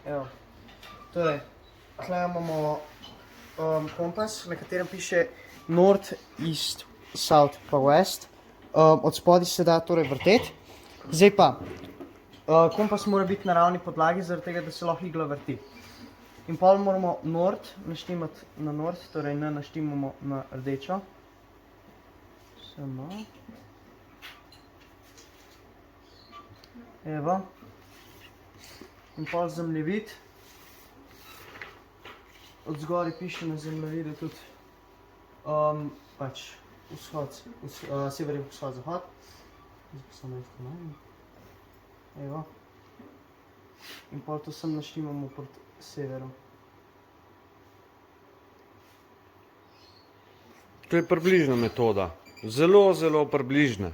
Evo. Torej, tukaj imamo kompas, na katerem piše North, East, South pa West. Od spodaj se da torej vrteti. Zdaj pa, kompas mora biti na ravni podlagi, zaradi tega, da se lahko igla vrti. In pol moramo North naštimati na North, torej N naštimamo na rdečo. Samo. Evo. In pol zemljevid. Od zgori piše na zemljevidu tudi pač vzhod, sever, vzhod, zahod. Evo. In pol to sem naštimamo proti severu. To je približna metoda. Zelo, zelo približna.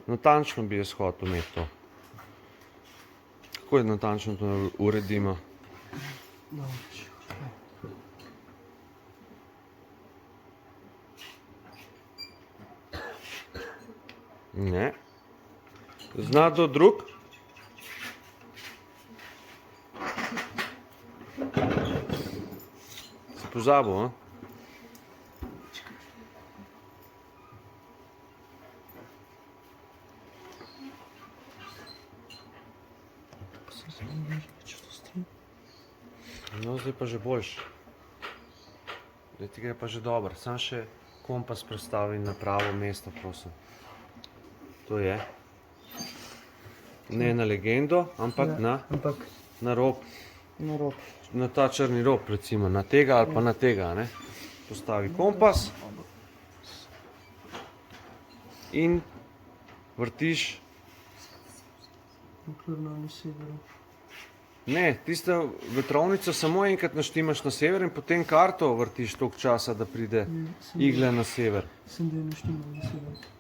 Natančno bi jaz hotel imeti to. Kako je natančno to uredimo? Ne. Zna kdo drug? Si pozabil, a? No, zdaj pa že boljš. Zdaj ti gre pa že dobro. Sam še kompas prestavi na pravo mesto, prosim. To je. Ne na legendo, ampak na rob. Na rob. Na ta črni rob, recimo. Na tega ali pa na tega, ne. Postavi kompas. In vrtiš. Ne, tisto vetrovnico samo enkrat naštimaš na sever in potem karto vrtiš toliko časa, da pride igla na sever. Sem da je naštimal na sever.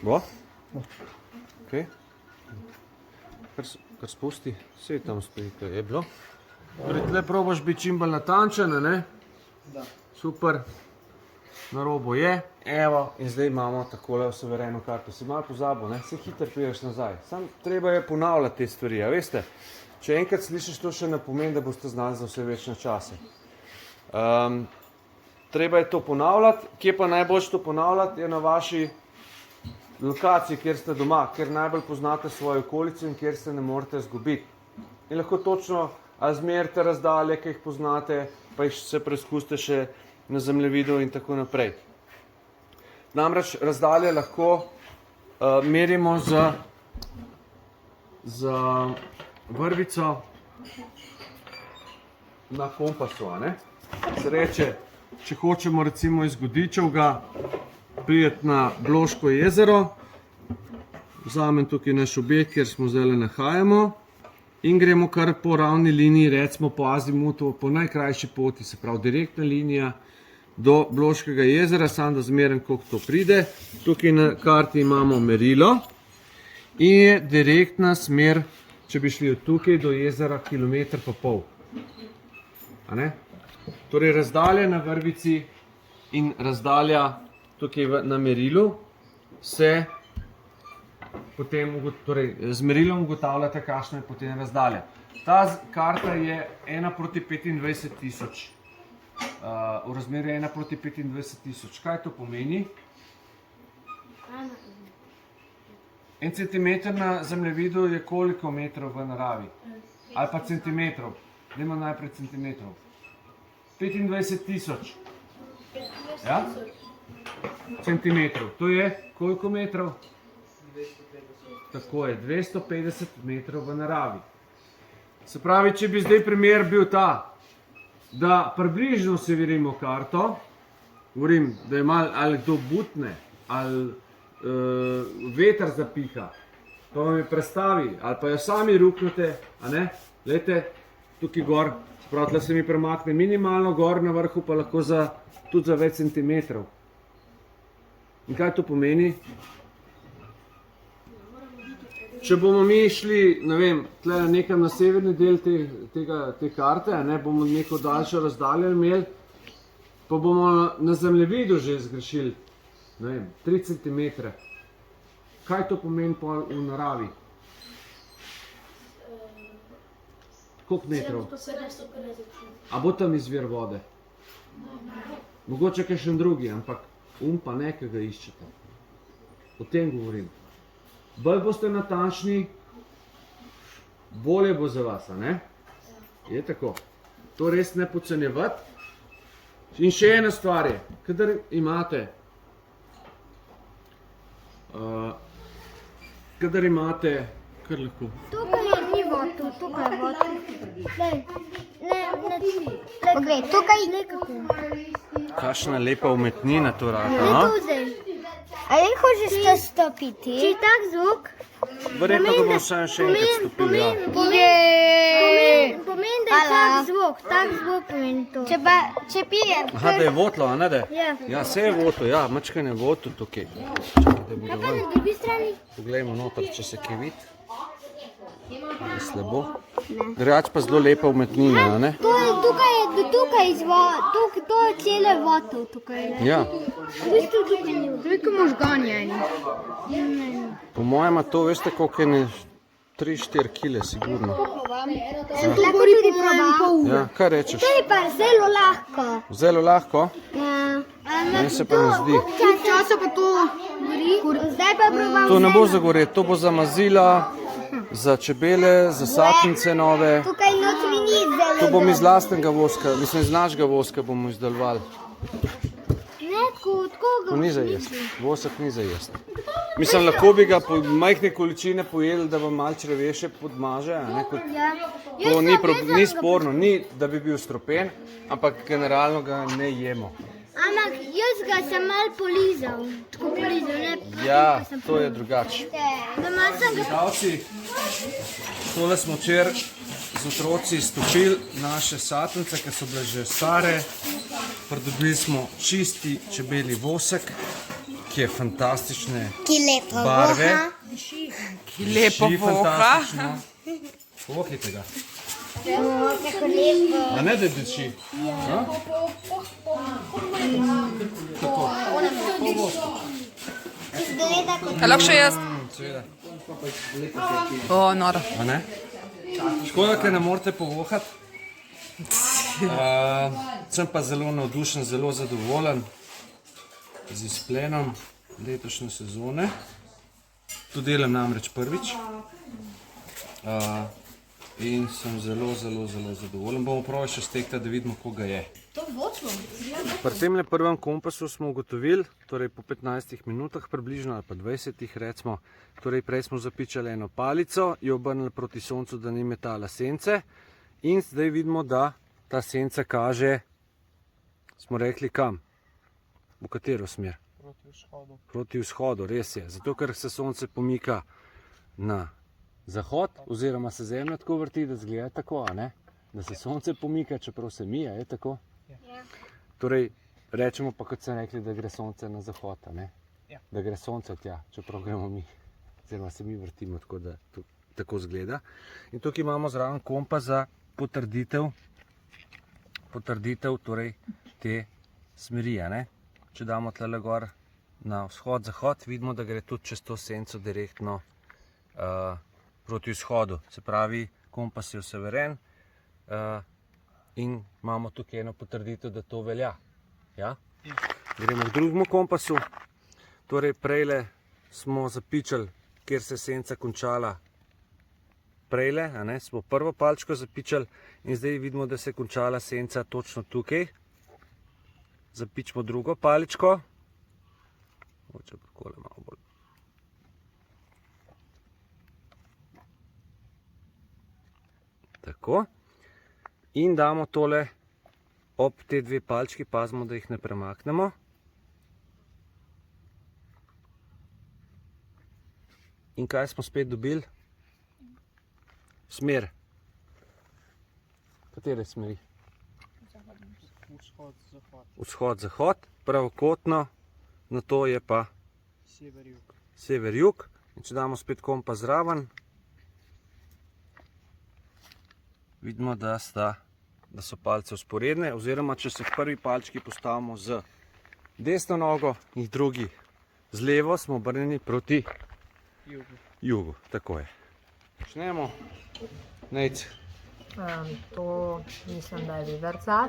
Bo? Ok. Kar spusti, vse tam stoji, to je bilo. Torej, tle probaš biti čim bolj natančen, ne? Da. Super. Na robu je. Evo, in zdaj imamo takole suvereno karto. Si malo pozabil, ne? Se hitro priješ nazaj. Sam treba je ponavljati te stvari, a veste? Če enkrat slišiš, to še ne pomeni, da boste znali za vse večne čase. Treba je to ponavljati. Kje pa najboljše to ponavljati? Je na vaši lokaciji, kjer ste doma, kjer najbolj poznate svojo okolico in kjer se ne morete izgubiti. In lahko točno izmerite razdalje, ki jih poznate, pa jih se preizkusite še na zemljevidu in tako naprej. Namreč razdalje lahko merimo z vrvico na kompasu, a ne? Se reče, če hočemo recimo iz Godičevega prijeti na Bloško jezero, vzamem tukaj naš objekt, kjer smo zdaj nahajamo in gremo kar po ravni liniji, recimo po azimutu, po najkrajši poti, se pravi direktna linija do Bloškega jezera, samo da zmerem, koliko to pride. Tukaj na karti imamo merilo in je direktna smer, če bi šli od tukaj do jezera, 1,5 km. A ne? Torej razdalja na vrvici in razdalja tukaj na merilu se potem, torej z merilom ugotavljate, kakšna je potem razdalja. Ta karta je 1:25.000. V razmerju 1:25.000. Kaj to pomeni? 1 centimeter na zemljevidu je koliko metrov v naravi? Ali pa centimetrov? Dajmo najprej centimetrov. 25.000. Ja? Centimetrov. To je koliko metrov? 250. Tako je, 250 metrov v naravi. Se pravi, če bi zdaj primer bil ta, da približno se verimo karto govorim, da je malo ali kdo butne, ali veter zapiha, pa vam je prestavi, ali pa jo sami ruknete, a ne, glejte, tukaj gor, prav tle se mi premakne minimalno gor, na vrhu pa lahko tudi za več centimetrov. In kaj to pomeni? Če bomo mi šli, ne vem, tle nekam na severni del te karte, a ne, bomo neko daljšo razdaljo imeli, pa bomo na zemljevidu že zgrešili, ne vem, 3 cm. Kaj to pomeni pol v naravi? Koliko metrov? A bo tam izvir vode? Mogoče kakšen drugi, ampak pa ne, ki ga iščete. O tem govorim. Bolj boste natančni, bolje bo za vas, a ne? Je tako. To res ne podcenjevati. In še ena stvar je, kadar imate kar lahko. Tukaj ni vodu, tukaj je vodu. Poglej, tukaj nekako. Kakšna lepa umetnina to rata, Ne no? tu zdaj. Ali hočeš to stopiti? Če je tak zvok, Verjetno ga bomo še enkrat stopili, ja. pomeni, da je tak zvok pomeni to. Če pijem. Aha, da je votlo, a ne da? Ja. Ja, se je votlo, ja, mačkanje je votlo tukaj. Čakaj, da bo Kaj pa dovolj. na drugi strani? Poglejmo noter, če se kaj vidi. Je slabo. Drugač pa zelo lepa umetnina, a ne? To je tukaj izvod, to je cele vodo tukaj. Ja. V bistvu tukaj ni. Toliko možganja je. Po mojem ima to, veste, koliko je ne 3-4 kile, sigurno. Sem lahko tudi probal. Ja, kaj rečeš? To je pa zelo lahko. Zelo lahko? Ja. Meni se pa ne zdi. Časa pa to gori. Zdaj pa probam. To ne bo za goreti, to bo za mazila, za čebele, za satnice nove. Tukaj notri ni zelo. To bomo iz lastnega voska, mislim iz našega voska bomo izdelovali. Od koga? To ni za jesti, vosek ni za jesti. Mislim, lahko bi ga po majhne količine pojedli, da vam malo črevesje podmaže, a ne, kot to ni sporno, ni da bi bil strupen, ampak generalno ga ne jemo. Ampak jaz ga sem malo polizal. Tako polizal, ne? Ja, to je drugače. Doma sem ga. Gledalci, tole smo včeraj z otroci stopili naše satnice, ki so bile že stare. Pridobili smo čisti čebelji vosek, ki je fantastične barve. Ki lepo voha. Pohajte ga. Kako lepo. A ne da diši? Ja. Izgleda kot A lahko še jaz? Seveda. O, noro. A ne? Škoda, ker ne morete povohati. Sem pa zelo navdušen, zelo zadovoljen z izplenom letošnje sezone. To delam namreč prvič. In sem zelo zadovoljen. Bomo probali še stektati, da vidimo, koga je. Pri temle prvem kompasu smo ugotovili, torej po 15 minutah približno, ali pa 20 recimo, torej prej smo zapičali eno palico, jo obrnili proti soncu, da ni metala sence, in zdaj vidimo, da ta senca kaže, smo rekli kam? V katero smer? Proti vzhodu, res je. Zato, ker se sonce pomika na zahod, oziroma se zemlja tako vrti, da zgleda tako, a ne? Da se sonce pomika, čeprav se mija, je tako? Ja. Torej, rečemo pa, kot sem rekli, da gre sonce na zahod, a ne? Ja. Da gre sonce tja, čeprav gremo mi, oziroma se mi vrtimo tako, da tako zgleda. In tukaj imamo zraven kompas za potrditev torej te smeri, a ne? Če damo tlele gor na vzhod, zahod, vidimo, da gre tudi čez to senco direktno proti vzhodu. Se pravi, kompas je useveren in imamo tukaj eno potrditev, da to velja. Ja? Gremo k drugemu kompasu. Torej, prejle smo zapičali, kjer se je senca končala prejle, a ne, smo prvo palčko zapičali in zdaj vidimo, da se je končala senca točno tukaj. Zapičimo drugo paličko. Mogoče pa takole malo bolj. Tako. In damo tole ob te dve palčki, pazimo, da jih ne premaknemo. In kaj smo spet dobili? Smer. Katere smeri? Vzhod, zahod, Vzhod, zahod, pravokotno, na to je pa sever, jug. sever, jug. In če damo spet kompas zraven, vidimo, da so palce vzporedne, oziroma če se prvi palčki postavimo z desno nogo in drugi z levo, smo obrnjeni proti jugu. Tako je. Počnemo. Nejc. To mislim, da je viverca.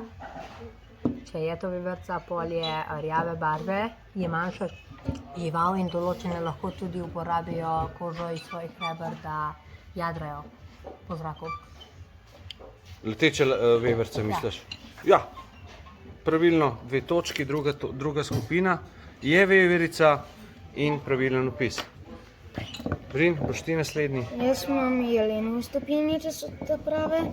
Če je to viverca, pol je rjave barve, je manjša žival in določene lahko tudi uporabijo kožo iz svojih reber, da jadrajo po zraku. Leteče veverce, misliš? Ja. Pravilno, 2 točki, druga skupina je veverica in pravilen opis. Brin, boš ti naslednji? Jaz imam jelenovo stopinje, če so te prave.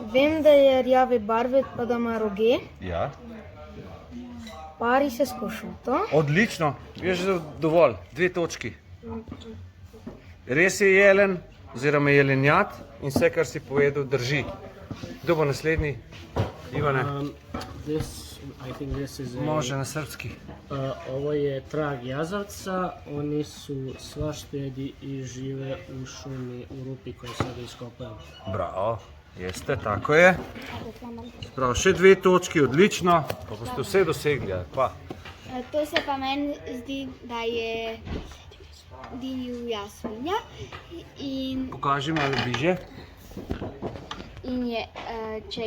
Vem, da je rjave barve, pa da ima roge. Ja. Pari se s košuto. Odlično, je že dovolj, 2 točki. Res je jelen, oziroma jelenjat in vse, kar si povedal, drži. Kdo bo naslednji? Ivane? Može na srpski. Ovo je trag jazavca, oni su svaštedi i žive u šumi u rupi koje sada iskopaju. Bravo, jeste, tako je. Prav, še 2 točki, odlično, pa boste vse dosegli, ali pa? To se pa meni zdi, da je divja svinja in Pokaži malo bliže. je, če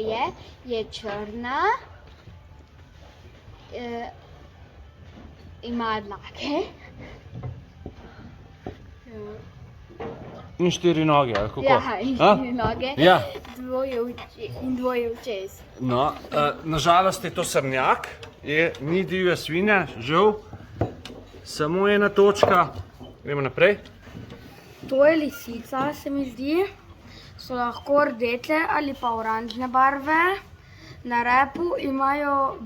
je črna, ima dlake. In 4 noge, ali kako? Ja, in 4 noge, Ja. dvoje očes. No, nažalost je to srnjak, ni divja svinja, žal. Samo 1 točka. Gremo naprej. To je lisica, se mi zdi. So lahko rdeče ali pa oranžne barve. Na repu imajo,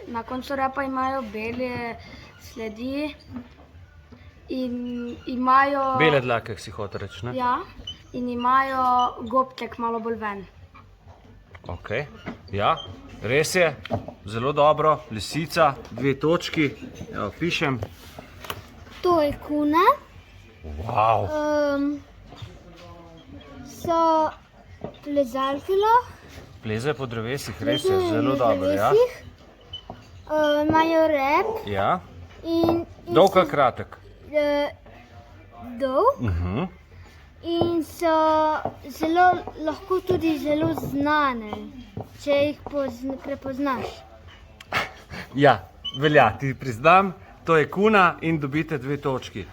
na koncu repa imajo bele sledi in imajo... Bele dlake, si hotel reči, ne? Ja, in imajo gobček malo bolj ven. Ok, ja, res je, zelo dobro, lisica, 2 točki, evo, pišem. To je kuna. Wow. So plezalke lahko. Plezajo po drevesih, res je, zelo dobro, ja. Imajo rep Ja, in dolg ali kratek? dolg. In so lahko tudi zelo znane, če jih prepoznaš. Ja, velja, ti priznam, to je kuna in dobite 2 točki.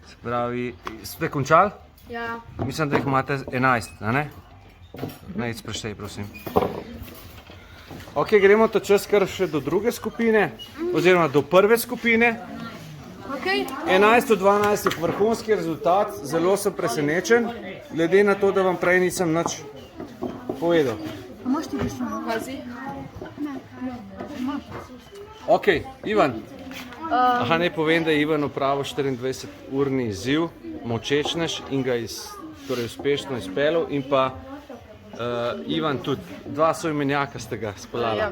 Se pravi, ste končali? Ja. Mislim, da jih imate 11, a ne? Najc preštej, prosim. Ok, gremo ta čas kar še do druge skupine, oziroma do prve skupine. 11 od 12 vrhunski rezultat, zelo sem presenečen, glede na to, da vam prej nisem nič povedal. Ok, Ivan. Aha, ne povem, da je Ivan opravil 24-urni izziv, molčečnež in ga uspešno izpeljal in pa Ivan tudi, 2 soimenjaka ste ga speljala.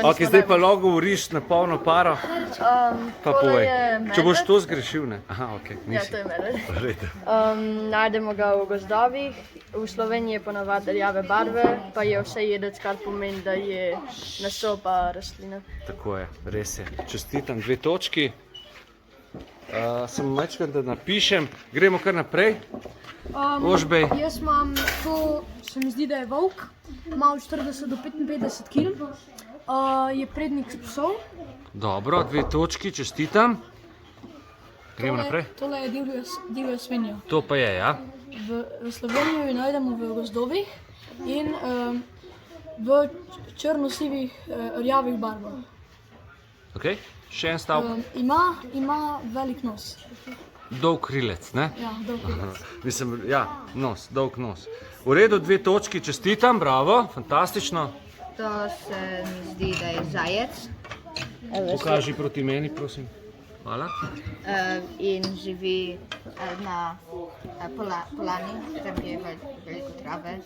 Ok, zdaj pa lahko govoriš na polno paro, pa povej. Če boš to zgrešil, ne? Aha, ok, nisi. Ja, to je medved. Najdemo ga v gozdovih, v Sloveniji je ponavadi rjave barve, pa je vsejedec, kar pomeni, da je meso pa rastlina. Tako je, res je. Čestitam, 2 točki. Samo majčkaj, da napišem. Gremo kar naprej. Ožbej. Jaz imam to, se mi zdi, da je volk, ima od 40 do 55 kg, je prednik psov. Dobro, 2 točki, čestitam. Gremo naprej. Tole je divja svinja. To pa je, ja. V Sloveniji jo najdemo v gozdovih in v črno-sivih rjavih barvah. Ok, še en stavek. Ima velik nos. Dolg krilec, ne? Ja, dolg krilec. Mislim, ja, nos, dolg nos. V redu, 2 točki, čestitam, bravo, fantastično. To se mi zdi, da je zajec. Pokaži proti meni, prosim. Hvala. In živi na polani, tam je veliko trave.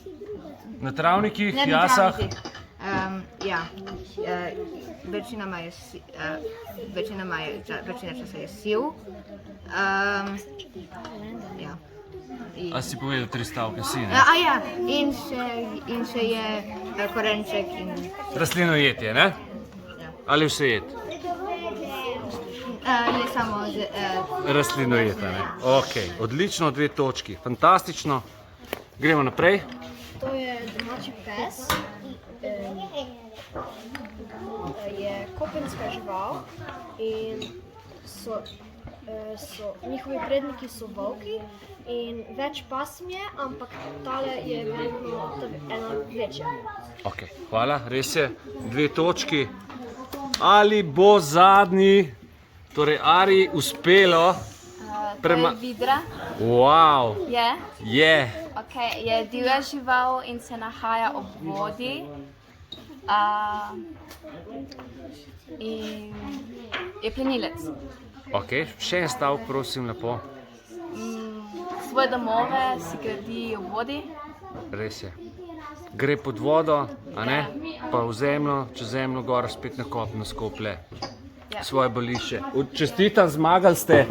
Na travnikih, Ne na jasah. travnikih. Ja, večina časa je siv. Ja. A si povedal 3 stavke, si, ne? Ja, in še je korenček in Rastlinojed je, ne? Ali vsejed? je samo Rastlinojed, ne? Ok, odlično, 2 točki, fantastično. Gremo naprej. To je domači pes. Je kopenska žival in njihovi predniki so volki in več pasm je, ampak tale je verjetno ena večja. Ok, hvala, res je, 2 točki. Ali bo zadnji, torej Ari, uspelo? To je vidra. Wow, je. Okay, je divja žival in se nahaja ob vodi. In je plenilec. Ok, še en stavek, prosim, lepo. Svoje domove si gradi ob vodi. Res je. Gre pod vodo, a ne? Pa v zemljo, čez zemljo, gor, spet na kopno skoplje svoje bolišče. Čestitam, zmagali ste.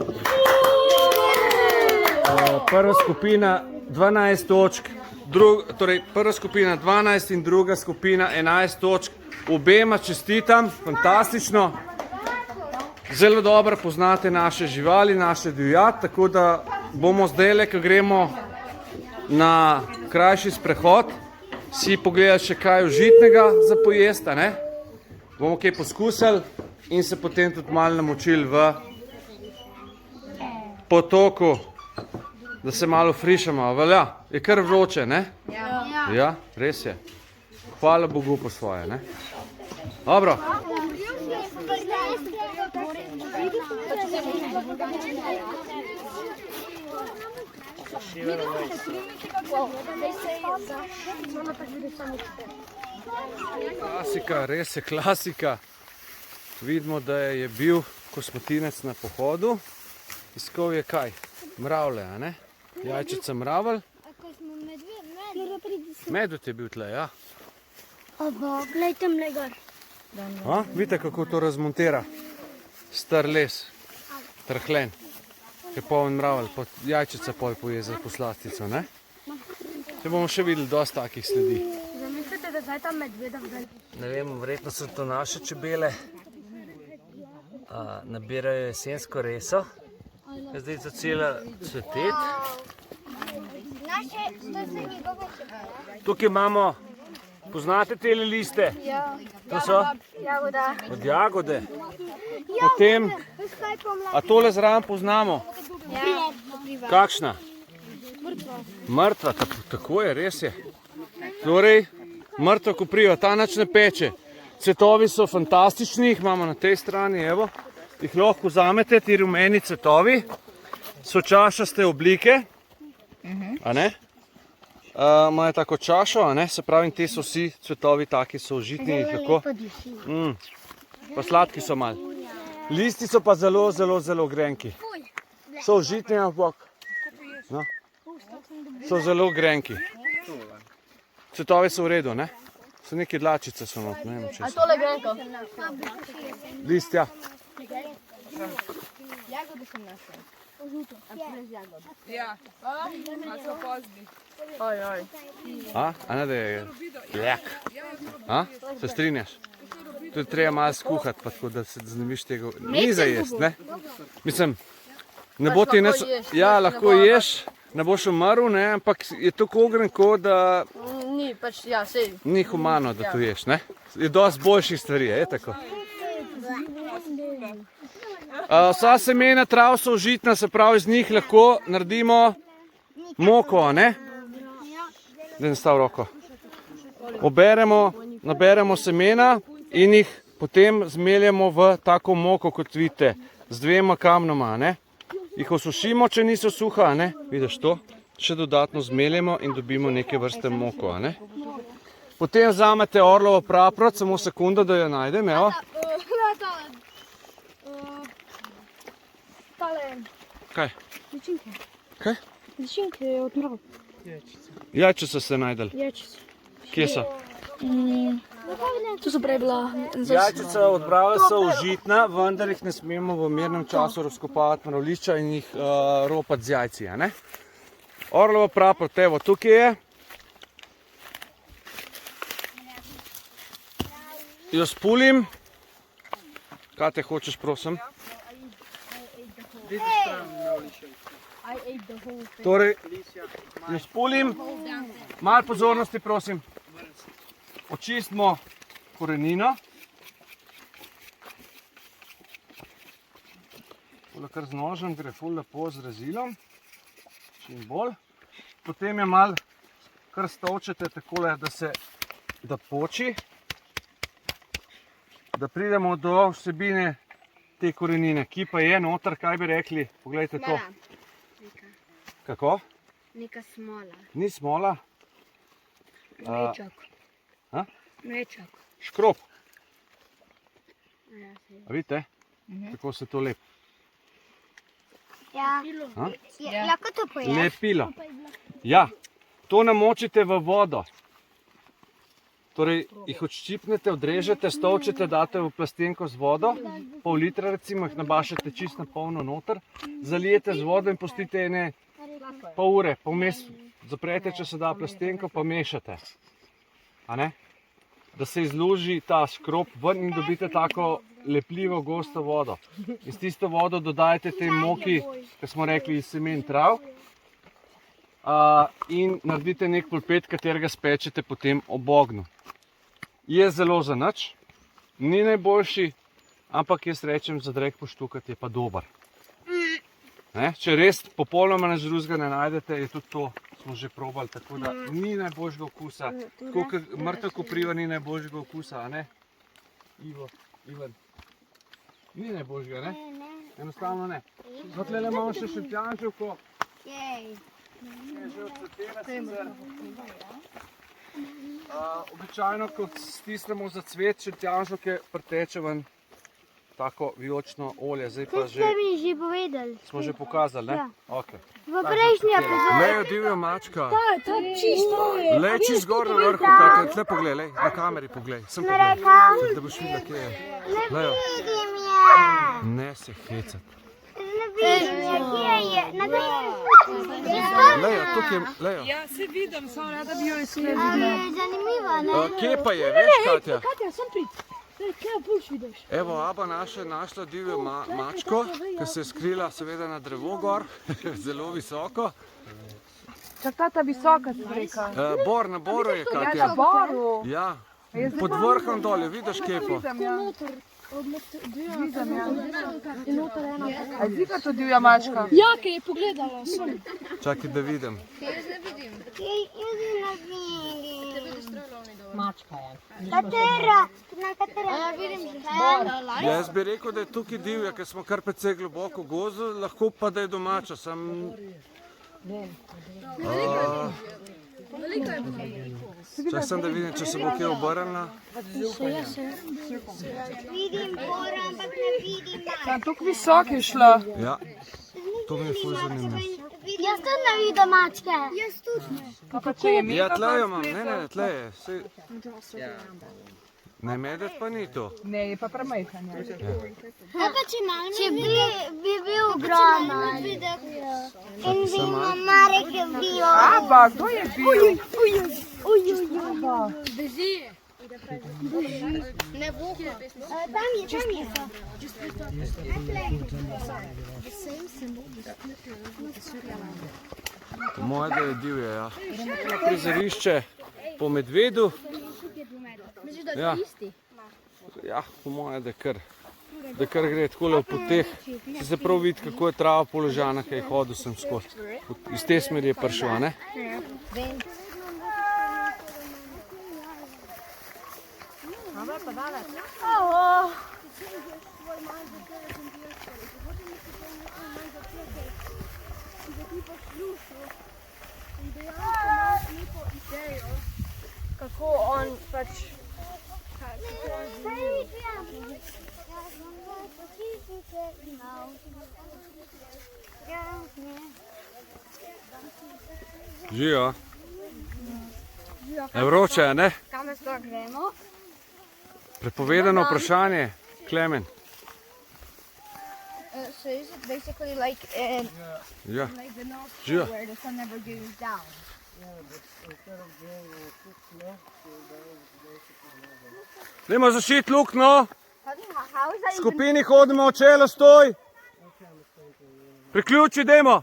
Prva skupina 12 točk, torej prva skupina 12 in druga skupina 11 točk. Obema čestitam, fantastično. Zelo dobro poznate naše živali, naše divjad, tako da bomo zdaj, ko gremo na krajši sprehod, si pogledali še kaj užitnega za pojesti, a ne? Bomo kaj poskusili in se potem tudi malo namočili v potoku, da se malo frišamo. Velja, je kar vroče, ne? Ja, res je. Hvala Bogu po svoje, ne? Dobro. Klasika, res je klasika. Vidimo, da je bil kosmatinec na pohodu. Iskal je kaj? Mravlje, a ne? Jajčica mravelj. Medved je bil tle, ja. Glejte mlegar. Vidite, kako to razmontira? Star les, trhlen, je poln mravelj, jajčica pol poje za poslastico, ne? Te bomo še videli dosti takih sledi. Zamislite, da zdaj tam medveda vdaj. Ne vem, verjetno so to naše čebele. Nabirajo jesensko reso. Zdaj so cela cveteti. Tukaj imamo, poznate tele liste? To so? Od jagode. Potem, a tole zraven poznamo? Kakšna? Mrtva, tako je, res je. Torej, mrtva kopriva, ta nič ne peče. Cvetovi so fantastični, jih imamo na tej strani, evo. Jih lahko vzamete, ti rumeni cvetovi. So čašaste oblike, a ne? Imajo tako čašo, a ne? Se pravi, te so vsi cvetovi taki, so užitni, jih lahko. Pa sladki so mal. Listi so pa zelo, zelo, zelo grenki. So užitni, ampak so zelo grenki. Cvetovi so v redu, ne? So neke dlačice so not, ne vem če so. A tole grenko? Listja. Jagode sem našel. Ja, a so pozni. A ne da je ljak? Se strinjaš? Tudi treba malo skuhati, pa tako da se znemiš tega. Ni za jest, ne? Mislim, ne bo ti nič, ja, lahko ješ, ne boš umrl, ne, ampak je tako grenko, da Ni, pač, ja, sej. ni humano, da to ješ, ne? Je dosti boljših stvari, je tako? Vsa semena trav so užitna, se pravi, iz njih lahko naredimo moko, ne? Daj stav roko. Naberemo semena in jih potem zmeljemo v tako moko, kot vidite, z 2 kamnoma, ne? Jih osušimo, če niso suha, ne? Vidiš to? Še dodatno zmeljemo in dobimo neke vrste moko, ne? Potem vzamete orlovo praprot, samo sekundo, da jo najdem, evo. Kaj? Ličinke. Kaj? Ličinke od mrav. Jajčice ste najdel. Jajčice. Kje so? To so prej bila. Jajčice od mrave so užitna, vendar jih ne smemo v mirnem času razkopavati mravljišča in jih ropati z jajci, a ne? Orlova praprot, evo, tukaj je. Jo spulim. Kaj te hočeš, prosim? Torej, jo spulim. Malo pozornosti, prosim. Očistimo korenino. Ful kar z nožem gre ful lepo z rezilom. Čim bolj. Potem je malo kar stolčete takole, da poči. Da pridemo do vsebine te korenine, ki pa je noter, kaj bi rekli, poglejte to. Kako? Neka smola. Ni smola? Mlečak. A? Mlečak. Škrop. A vidite, kako se to lep? Ja. Lahko to poješ? Lepilo. Ja, to namočite v vodo. Torej, jih odščipnete, odrežete, stolčete, date v plastenko z vodo, pol litra recimo, jih nabašete čisto na polno noter, zalijete z vodo in pustite ene pol ure, vmes zaprete, če se da plastenko, pa mešate. A ne? Da se izluži ta škrop ven in dobite tako lepljivo, gosto vodo. In s tisto vodo dodajte tej moki, ki smo rekli, iz semen trav, in naredite nek polpet, katerega spečete potem ob ognju. Je zelo za nič, ni najboljši, ampak jaz rečem, za drek poštukati je pa dober. Ne? Če res popolnoma nič drugega ne najdete, je tudi to, smo že probali, tako da ni najboljšega okusa. Tako kot mrtev kopriva ni najboljšega okusa, a ne? Ivan. Ni najboljšega, ne? Enostavno ne. No, tlele imamo še šentjanževko. Je že odcvetela sicer. Običajno, ko stisnemo za cvet šentjanževke, preteče ven tako vijolično olje. Zdaj pa že... mi že povedali. Smo že pokazali, ne? Ok. V prejšnji epizodi. Lejo divja mačka. To je čisto. Lej, čist gor na vrhu, kaj tle poglej, lej, na kameri poglej. Sem poglej, da boš videla, kje je. Lejo. Vidim je. Ne se hecati. Ne vidim je, kje je. Na Lejo, tukaj je, Lejo. Ja, se vidim, samo rada bi jo izsledila. Zanimivo, ne? Kje pa je, veš, Katja? Katja, sem prid. Kaj boš vidiš? Evo, Aba našla divjo mačko, ki se je skrila seveda na drevo gor, zelo visoko. Čak ta visoka spreka. Bor, na boru je, Ja, Katja. na boru. Ja, pod vrhom dolje, vidiš kepo. A zdi pa to divja mačka? Ja, kaj je pogledala. Čakaj, da vidim. Jaz ne vidim. Mačka je. Katera? Na katera? Ja, vidim že. Jaz bi rekel, da je tukaj divja, ker smo kar precej globoko v gozdu, lahko pa da je domača, Čak sem da vidim, če se bo kje obrnila. Vidim bor, ampak ne vidim mačka. Tam tukaj visok je šla. Ja, to mi je ful zanimivo. Jaz tudi ne vidim mačke. Jaz tudi ne. Kako je mi? Ja, tle jo imam, ne, tle je. Ne, medved pa ni to. Ne, je pa premajhan. Ja, pa če bi bil ogromen. In bi mama rekel, bil. Aba, kdo je bil? Ne bo. Tam je. Po moje, da je divje, ja. Prizorišče po medvedu. Ja. Ja, po moje, da kar gre takole v poteh. Se prav vidi, kako je trava položana, kaj je hodil sem skozi. Iz te smeri je prišel, a ne? Kako on pač... Živijo. Vroče, a ne? Kam me sploh gremo? Prepovedano vprašanje, Klemen. So is it basically like in Ja. like the North Živijo. Pole where the sun never goes down? Dajmo zašiti luknjo. How is that V skupini hodimo, čelo stoj. Priključi, dajmo.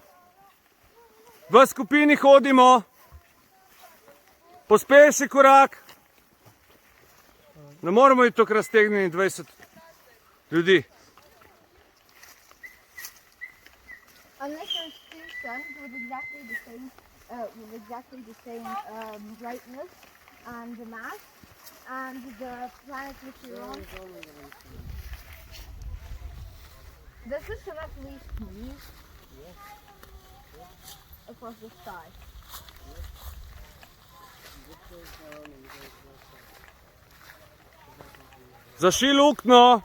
V skupini hodimo. Pospeši korak. Ne moramo iti tako raztegnjeni 20 ljudi. Unless there's two suns with exactly the same brightness and the mass, and the planet which you're on. Does the sun actually move across the sky? Zašij luknjo.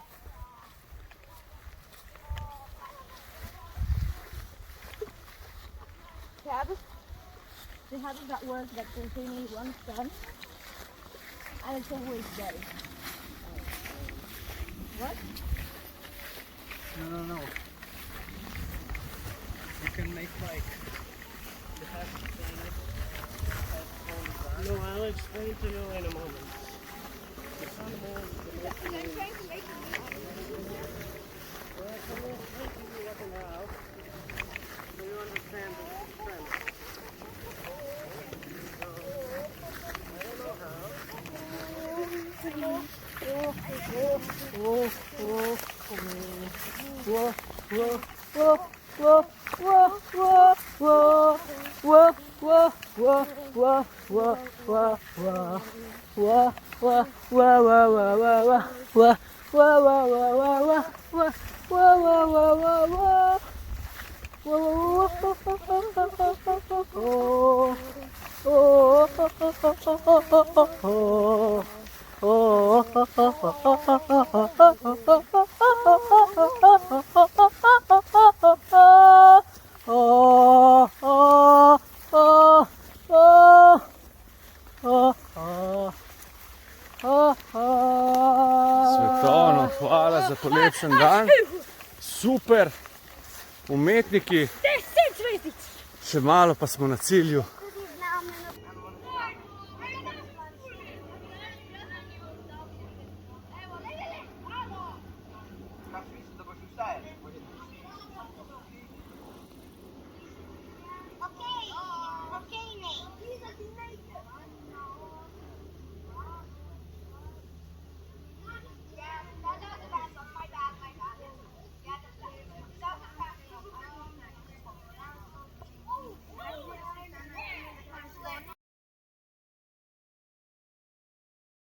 So how does that work that there's only one sun and it's always day? What? No. You can make like No, I'll explain to you in a moment. Svetovno, hvala za polepšen dan. Super, umetniki. Še malo pa smo na cilju. Okay.